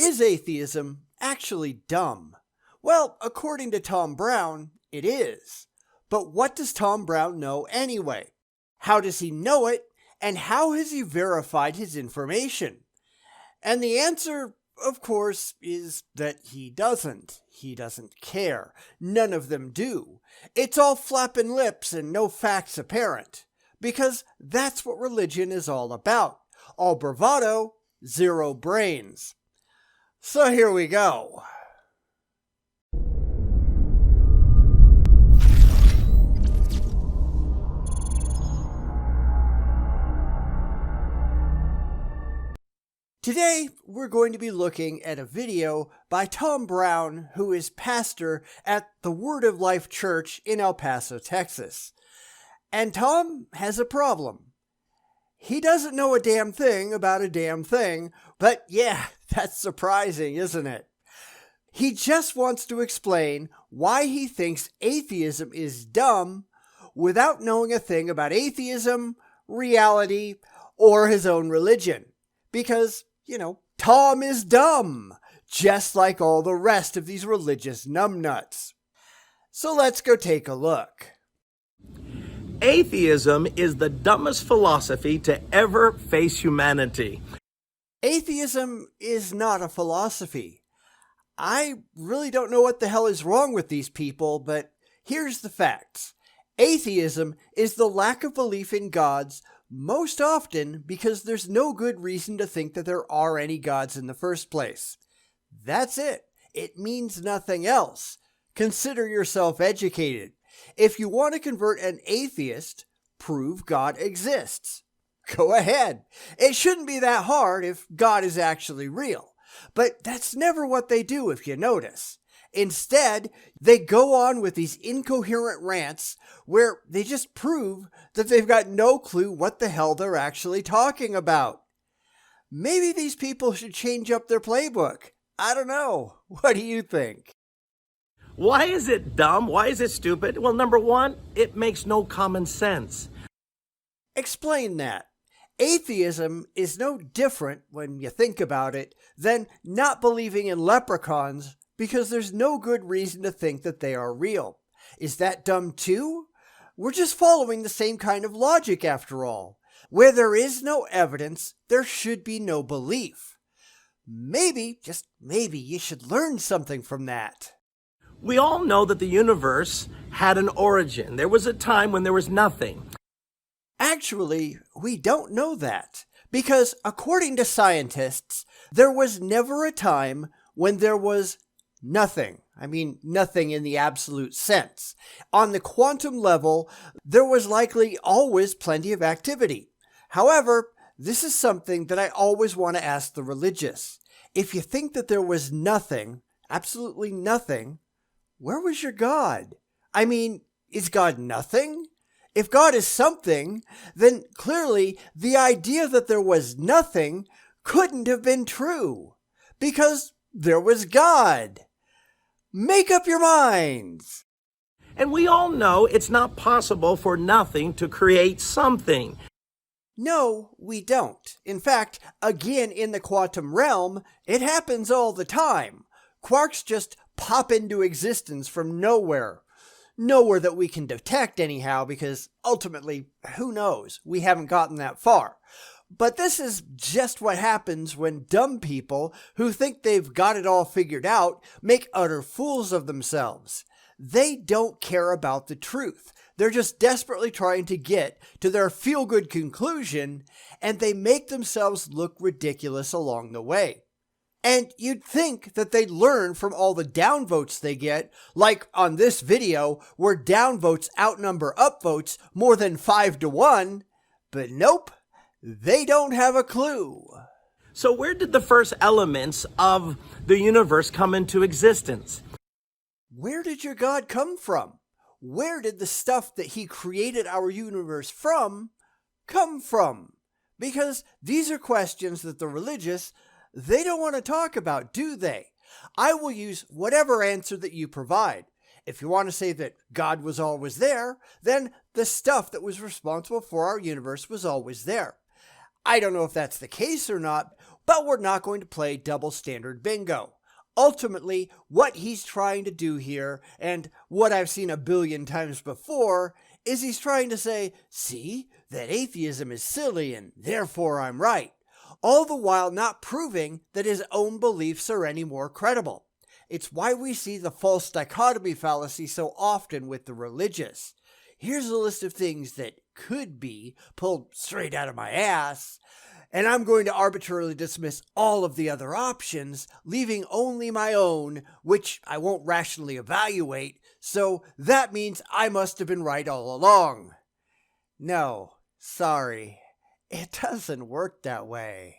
Is atheism actually dumb? Well, according to Tom Brown, it is. But what does Tom Brown know anyway? How does he know it? And how has he verified his information? And the answer, of course, is that he doesn't. He doesn't care. None of them do. It's all flapping lips and no facts apparent. Because that's what religion is all about. All bravado, zero brains. So here we go. Today, we're going to be looking at a video by Tom Brown, who is pastor at the Word of Life Church in El Paso, Texas. And Tom has a problem. He doesn't know a damn thing about a damn thing, but yeah, that's surprising, isn't it? He just wants to explain why he thinks atheism is dumb without knowing a thing about atheism, reality, or his own religion. Because, Tom is dumb, just like all the rest of these religious numbnuts. So let's go take a look. Atheism is the dumbest philosophy to ever face humanity. Atheism is not a philosophy. I really don't know what the hell is wrong with these people, but here's the facts. Atheism is the lack of belief in gods, most often because there's no good reason to think that there are any gods in the first place. That's it. It means nothing else. Consider yourself educated. If you want to convert an atheist, prove God exists. Go ahead. It shouldn't be that hard if God is actually real. But that's never what they do, if you notice. Instead, they go on with these incoherent rants where they just prove that they've got no clue what the hell they're actually talking about. Maybe these people should change up their playbook. I don't know. What do you think? Why is it dumb? Why is it stupid? Well, number one, it makes no common sense. Explain that. Atheism is no different, when you think about it, than not believing in leprechauns because there's no good reason to think that they are real. Is that dumb too? We're just following the same kind of logic after all. Where there is no evidence, there should be no belief. Maybe, just maybe, you should learn something from that. We all know that the universe had an origin. There was a time when there was nothing. Actually, we don't know that, because according to scientists, there was never a time when there was nothing. I mean, nothing in the absolute sense. On the quantum level, there was likely always plenty of activity. However, this is something that I always want to ask the religious. If you think that there was nothing, absolutely nothing, where was your God? I mean, is God nothing? If God is something, then clearly the idea that there was nothing couldn't have been true, because there was God. Make up your minds. And we all know it's not possible for nothing to create something. No, we don't. In fact, again, in the quantum realm, it happens all the time. Quarks just pop into existence from nowhere. Nowhere that we can detect anyhow, because ultimately, who knows? We haven't gotten that far. But this is just what happens when dumb people who think they've got it all figured out make utter fools of themselves. They don't care about the truth. They're just desperately trying to get to their feel-good conclusion, and they make themselves look ridiculous along the way. And you'd think that they'd learn from all the downvotes they get, like on this video, where downvotes outnumber upvotes more than 5-1. But nope, they don't have a clue. So where did the first elements of the universe come into existence? Where did your God come from? Where did the stuff that he created our universe from come from? Because these are questions that the religious, they don't want to talk about, do they? I will use whatever answer that you provide. If you want to say that God was always there, then the stuff that was responsible for our universe was always there. I don't know if that's the case or not, But we're not going to play double standard bingo. Ultimately, what he's trying to do here, and what I've seen a billion times before, is he's trying to say, see, that atheism is silly and therefore I'm right, all the while not proving that his own beliefs are any more credible. It's why we see the false dichotomy fallacy so often with the religious. Here's a list of things that could be pulled straight out of my ass, and I'm going to arbitrarily dismiss all of the other options, leaving only my own, which I won't rationally evaluate, so that means I must have been right all along. No, sorry, it doesn't work that way.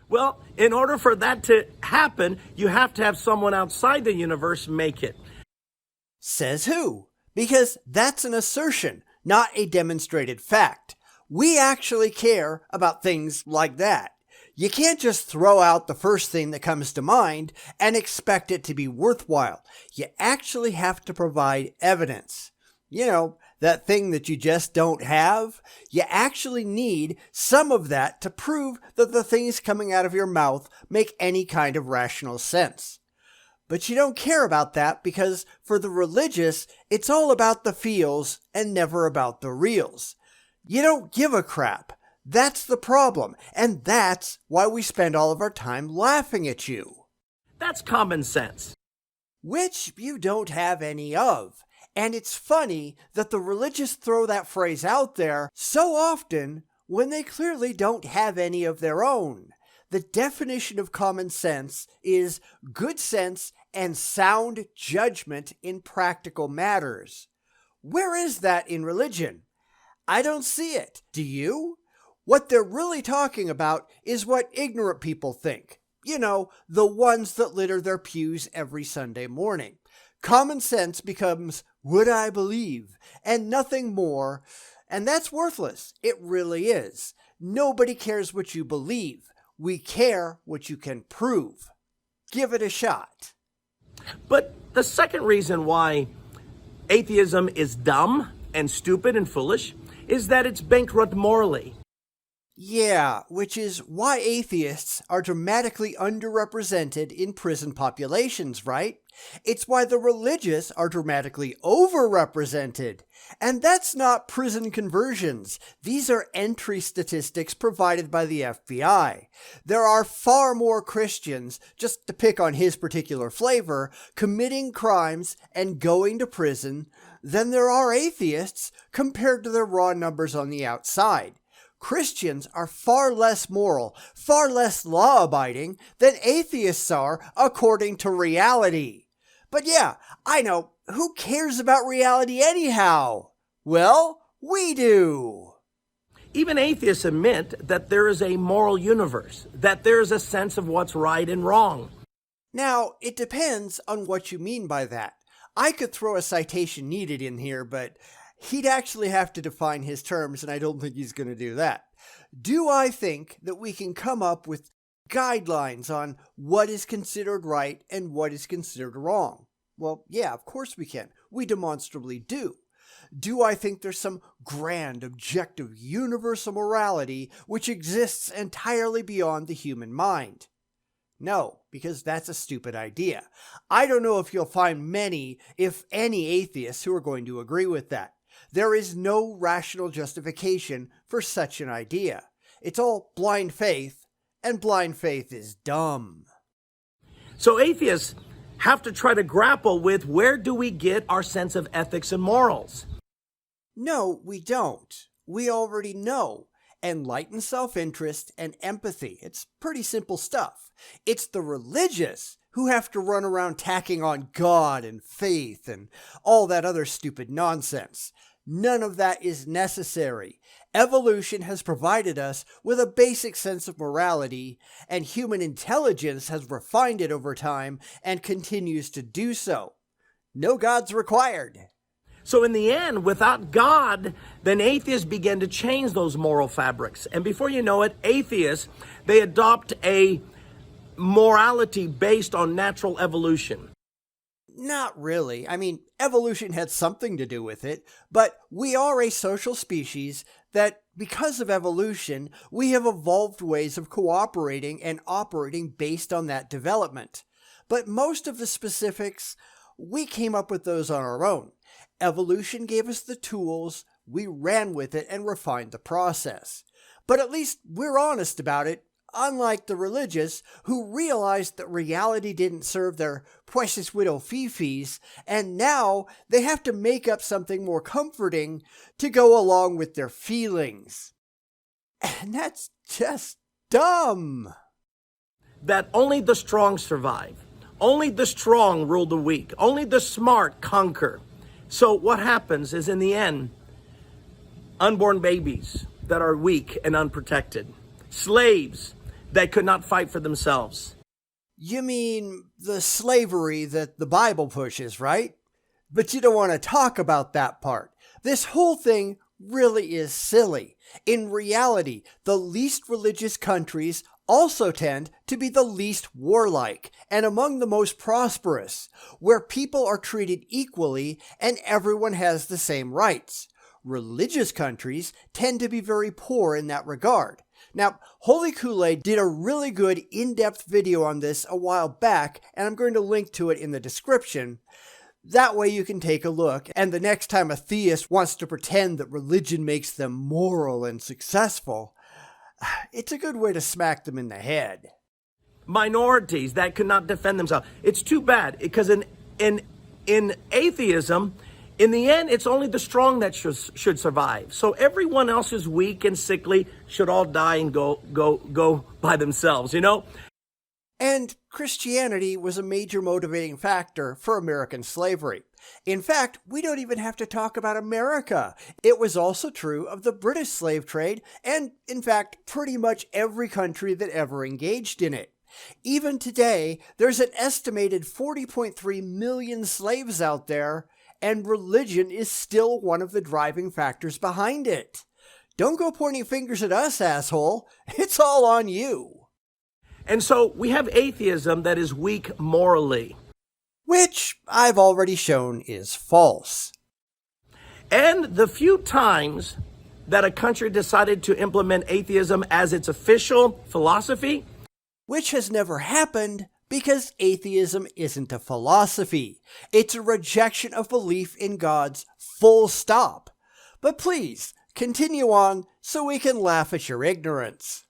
Well, in order for that to happen, you have to have someone outside the universe make it. Says who? Because that's an assertion, not a demonstrated fact. We actually care about things like that. You can't just throw out the first thing that comes to mind and expect it to be worthwhile. You actually have to provide evidence. You know, that thing that you just don't have. You actually need some of that to prove that the things coming out of your mouth make any kind of rational sense. But you don't care about that because for the religious, it's all about the feels and never about the reals. You don't give a crap. That's the problem, and that's why we spend all of our time laughing at you. That's common sense. Which you don't have any of. And it's funny that the religious throw that phrase out there so often when they clearly don't have any of their own. The definition of common sense is good sense and sound judgment in practical matters. Where is that in religion? I don't see it. Do you? What they're really talking about is what ignorant people think. You know, the ones that litter their pews every Sunday morning. Common sense becomes would I believe, and nothing more, and that's worthless. It really is. Nobody cares what you believe. We care what you can prove. Give it a shot. But the second reason why atheism is dumb and stupid and foolish is that it's bankrupt morally. Yeah, which is why atheists are dramatically underrepresented in prison populations, right? It's why the religious are dramatically overrepresented. And that's not prison conversions. These are entry statistics provided by the FBI. There are far more Christians, just to pick on his particular flavor, committing crimes and going to prison than there are atheists compared to their raw numbers on the outside. Christians are far less moral, far less law-abiding than atheists are according to reality. But yeah, I know, who cares about reality anyhow? Well, we do. Even atheists admit that there is a moral universe, that there is a sense of what's right and wrong. Now, it depends on what you mean by that. I could throw a citation needed in here, but he'd actually have to define his terms, and I don't think he's going to do that. Do I think that we can come up with guidelines on what is considered right and what is considered wrong? Well, yeah, of course we can. We demonstrably do. Do I think there's some grand, objective, universal morality which exists entirely beyond the human mind? No, because that's a stupid idea. I don't know if you'll find many, if any, atheists who are going to agree with that. There is no rational justification for such an idea. It's all blind faith, and blind faith is dumb. So atheists have to try to grapple with where do we get our sense of ethics and morals? No, we don't. We already know. Enlightened self-interest and empathy. It's pretty simple stuff. It's the religious who have to run around tacking on God and faith and all that other stupid nonsense. None of that is necessary. Evolution has provided us with a basic sense of morality, and human intelligence has refined it over time and continues to do so. No gods required. So in the end, without God, then atheists begin to change those moral fabrics. And before you know it, atheists, they adopt a morality based on natural evolution. Not really. I mean, evolution had something to do with it, but we are a social species that because of evolution, we have evolved ways of cooperating and operating based on that development. But most of the specifics, we came up with those on our own. Evolution gave us the tools, we ran with it and refined the process. But at least we're honest about it, unlike the religious who realized that reality didn't serve their precious widow fifis, and now they have to make up something more comforting to go along with their feelings. And that's just dumb. That only the strong survive. Only the strong rule the weak. Only the smart conquer. So what happens is, in the end, unborn babies that are weak and unprotected, slaves that could not fight for themselves. You mean the slavery that the Bible pushes, right? But you don't want to talk about that part. This whole thing really is silly. In reality, the least religious countries also tend to be the least warlike and among the most prosperous, where people are treated equally and everyone has the same rights. Religious countries tend to be very poor in that regard. Now, Holy Kool-Aid did a really good in-depth video on this a while back, and I'm going to link to it in the description. That way you can take a look, and the next time a theist wants to pretend that religion makes them moral and successful, it's a good way to smack them in the head. Minorities that could not defend themselves. It's too bad, because in atheism, in the end, it's only the strong that should survive. So everyone else is weak and sickly, should all die and go by themselves, you know? And Christianity was a major motivating factor for American slavery. In fact, we don't even have to talk about America. It was also true of the British slave trade and, in fact, pretty much every country that ever engaged in it. Even today, there's an estimated 40.3 million slaves out there, and religion is still one of the driving factors behind it. Don't go pointing fingers at us, asshole. It's all on you. And so we have atheism that is weak morally, which I've already shown is false. And the few times that a country decided to implement atheism as its official philosophy, which has never happened because atheism isn't a philosophy. It's a rejection of belief in gods, full stop. But please, continue on so we can laugh at your ignorance.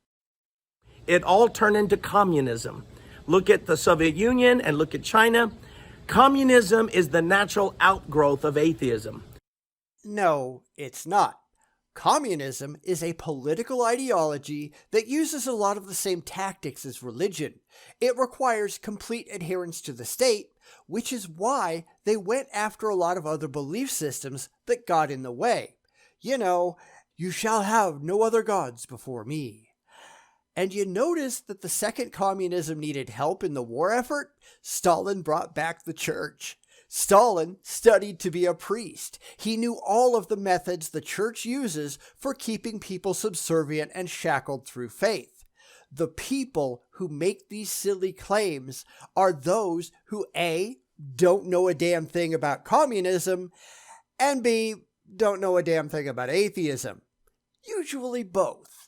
It all turned into communism. Look at the Soviet Union and look at China. Communism is the natural outgrowth of atheism. No, it's not. Communism is a political ideology that uses a lot of the same tactics as religion. It requires complete adherence to the state, which is why they went after a lot of other belief systems that got in the way. You know, you shall have no other gods before me. And you notice that the second communism needed help in the war effort, Stalin brought back the church. Stalin studied to be a priest. He knew all of the methods the church uses for keeping people subservient and shackled through faith. The people who make these silly claims are those who A, don't know a damn thing about communism, and B, don't know a damn thing about atheism. Usually both.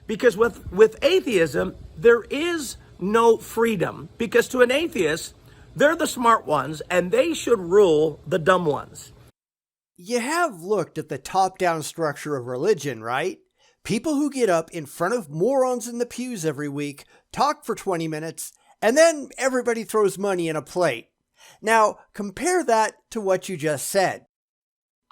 Because with atheism, there is no freedom. Because to an atheist, they're the smart ones, and they should rule the dumb ones. You have looked at the top-down structure of religion, right? People who get up in front of morons in the pews every week, talk for 20 minutes, and then everybody throws money in a plate. Now, compare that to what you just said.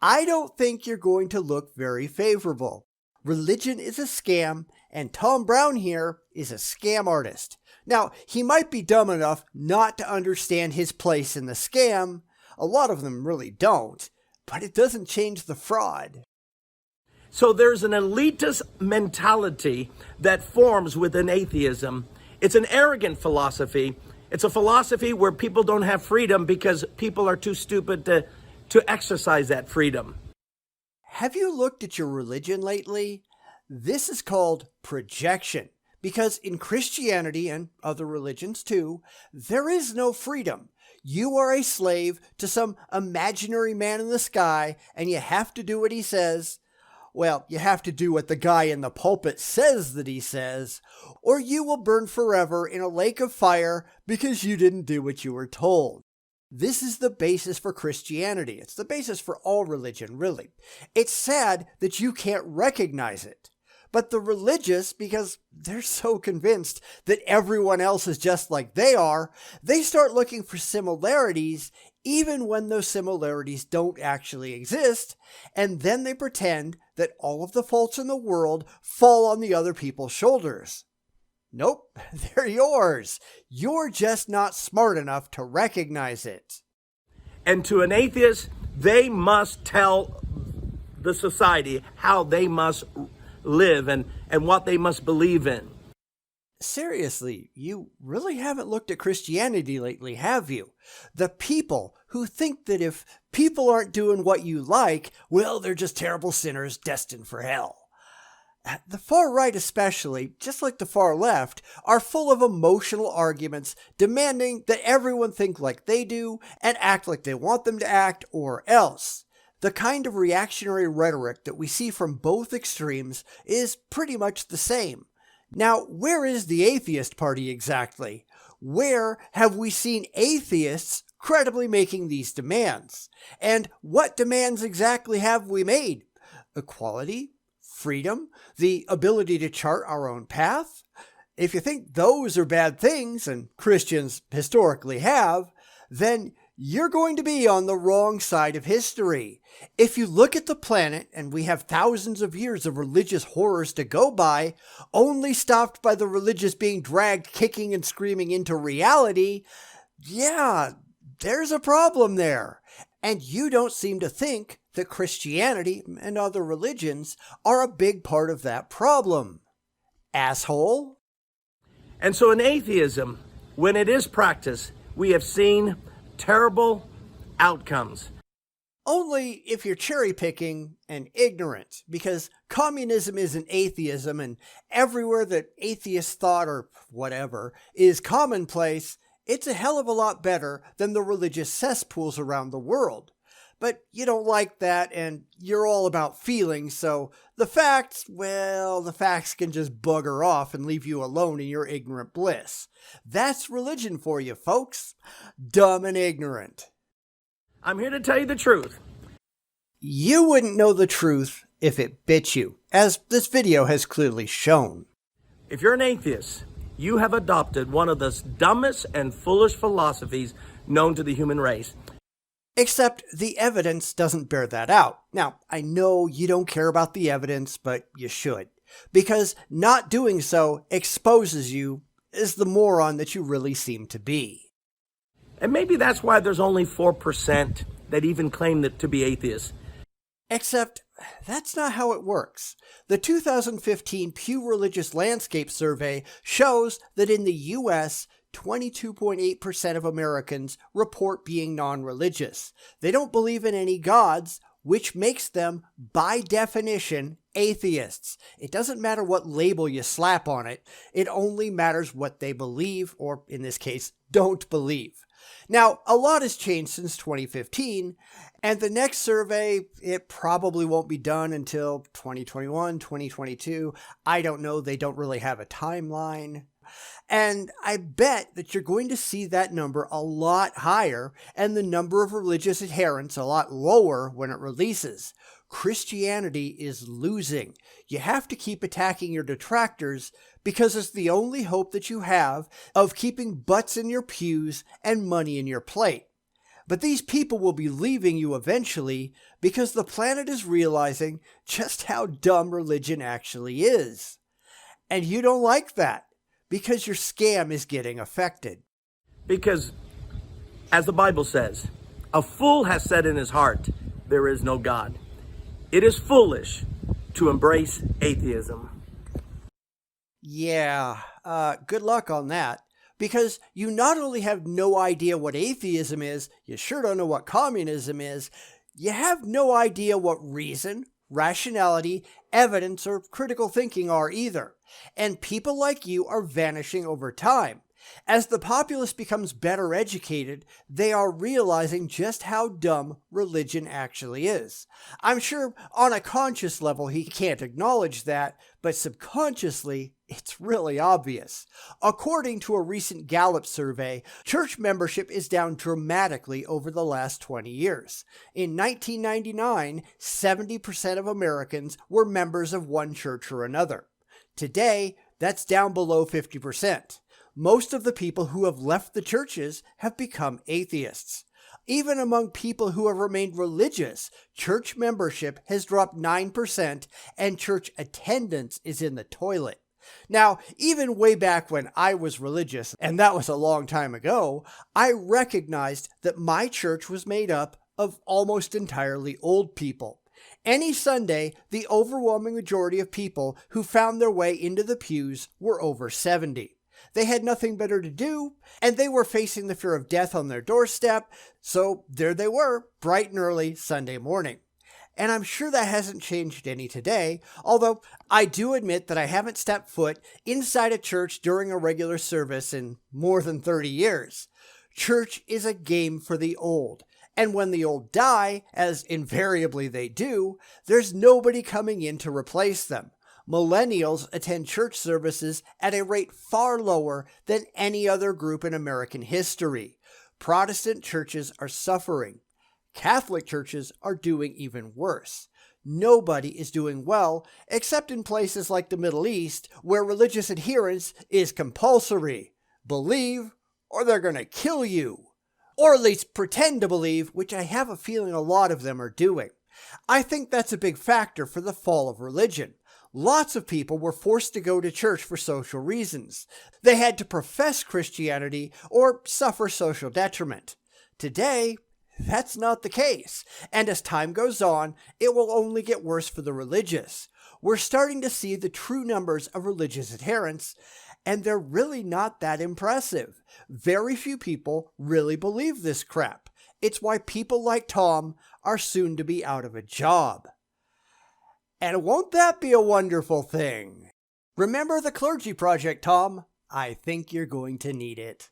I don't think you're going to look very favorable. Religion is a scam, and Tom Brown here is a scam artist. Now, he might be dumb enough not to understand his place in the scam. A lot of them really don't, but it doesn't change the fraud. So there's an elitist mentality that forms within atheism. It's an arrogant philosophy. It's a philosophy where people don't have freedom because people are too stupid to exercise that freedom. Have you looked at your religion lately? This is called projection. Because in Christianity and other religions too, there is no freedom. You are a slave to some imaginary man in the sky, and you have to do what he says. Well, you have to do what the guy in the pulpit says that he says, or you will burn forever in a lake of fire because you didn't do what you were told. This is the basis for Christianity. It's the basis for all religion, really. It's sad that you can't recognize it. But the religious, because they're so convinced that everyone else is just like they are, they start looking for similarities even when those similarities don't actually exist, and then they pretend that all of the faults in the world fall on the other people's shoulders. Nope, they're yours. You're just not smart enough to recognize it. And to an atheist, they must tell the society how they must live and what they must believe in. Seriously, you really haven't looked at Christianity lately, have you? The people who think that if people aren't doing what you like, well, they're just terrible sinners destined for hell. The far right especially, just like the far left, are full of emotional arguments demanding that everyone think like they do and act like they want them to act, or else. The kind of reactionary rhetoric that we see from both extremes is pretty much the same. Now, where is the atheist party exactly? Where have we seen atheists credibly making these demands? And what demands exactly have we made? Equality? Freedom? The ability to chart our own path? If you think those are bad things, and Christians historically have, then you're going to be on the wrong side of history. If you look at the planet, and we have thousands of years of religious horrors to go by, only stopped by the religious being dragged kicking and screaming into reality, yeah, there's a problem there. And you don't seem to think that Christianity and other religions are a big part of that problem. Asshole. And so in atheism, when it is practiced, we have seen terrible outcomes. Only if you're cherry picking and ignorant, because communism isn't atheism, and everywhere that atheist thought or whatever is commonplace, it's a hell of a lot better than the religious cesspools around the world. But you don't like that, and you're all about feelings, so the facts can just bugger off and leave you alone in your ignorant bliss. That's religion for you, folks. Dumb and ignorant. I'm here to tell you the truth. You wouldn't know the truth if it bit you, as this video has clearly shown. If you're an atheist, you have adopted one of the dumbest and foolish philosophies known to the human race. Except the evidence doesn't bear that out. Now, I know you don't care about the evidence, but you should. Because not doing so exposes you as the moron that you really seem to be. And maybe that's why there's only 4% that even claim that to be atheists. Except that's not how it works. The 2015 Pew Religious Landscape Survey shows that in the U.S., 22.8% of Americans report being non-religious. They don't believe in any gods, which makes them, by definition, atheists. It doesn't matter what label you slap on it. It only matters what they believe, or in this case, don't believe. Now, a lot has changed since 2015, and the next survey, it probably won't be done until 2021, 2022. I don't know. They don't really have a timeline. And I bet that you're going to see that number a lot higher and the number of religious adherents a lot lower when it releases. Christianity is losing. You have to keep attacking your detractors because it's the only hope that you have of keeping butts in your pews and money in your plate. But these people will be leaving you eventually because the planet is realizing just how dumb religion actually is. And you don't like that. Because your scam is getting affected. Because, as the Bible says, a fool has said in his heart, there is no God. It is foolish to embrace atheism. Yeah, good luck on that. Because you not only have no idea what atheism is, you sure don't know what communism is, you have no idea what reason, rationality, evidence, or critical thinking are either. And people like you are vanishing over time. As the populace becomes better educated, they are realizing just how dumb religion actually is. I'm sure on a conscious level he can't acknowledge that, but subconsciously, it's really obvious. According to a recent Gallup survey, church membership is down dramatically over the last 20 years. In 1999, 70% of Americans were members of one church or another. Today, that's down below 50%. Most of the people who have left the churches have become atheists. Even among people who have remained religious, church membership has dropped 9% and church attendance is in the toilet. Now, even way back when I was religious, and that was a long time ago, I recognized that my church was made up of almost entirely old people. Any Sunday, the overwhelming majority of people who found their way into the pews were over 70. They had nothing better to do, and they were facing the fear of death on their doorstep, so there they were, bright and early Sunday morning. And I'm sure that hasn't changed any today, although I do admit that I haven't stepped foot inside a church during a regular service in more than 30 years. Church is a game for the old, and when the old die, as invariably they do, there's nobody coming in to replace them. Millennials attend church services at a rate far lower than any other group in American history. Protestant churches are suffering. Catholic churches are doing even worse. Nobody is doing well, except in places like the Middle East, where religious adherence is compulsory. Believe, or they're going to kill you. Or at least pretend to believe, which I have a feeling a lot of them are doing. I think that's a big factor for the fall of religion. Lots of people were forced to go to church for social reasons. They had to profess Christianity or suffer social detriment. Today, that's not the case, and as time goes on, it will only get worse for the religious. We're starting to see the true numbers of religious adherents, and they're really not that impressive. Very few people really believe this crap. It's why people like Tom are soon to be out of a job. And won't that be a wonderful thing? Remember the Clergy Project, Tom? I think you're going to need it.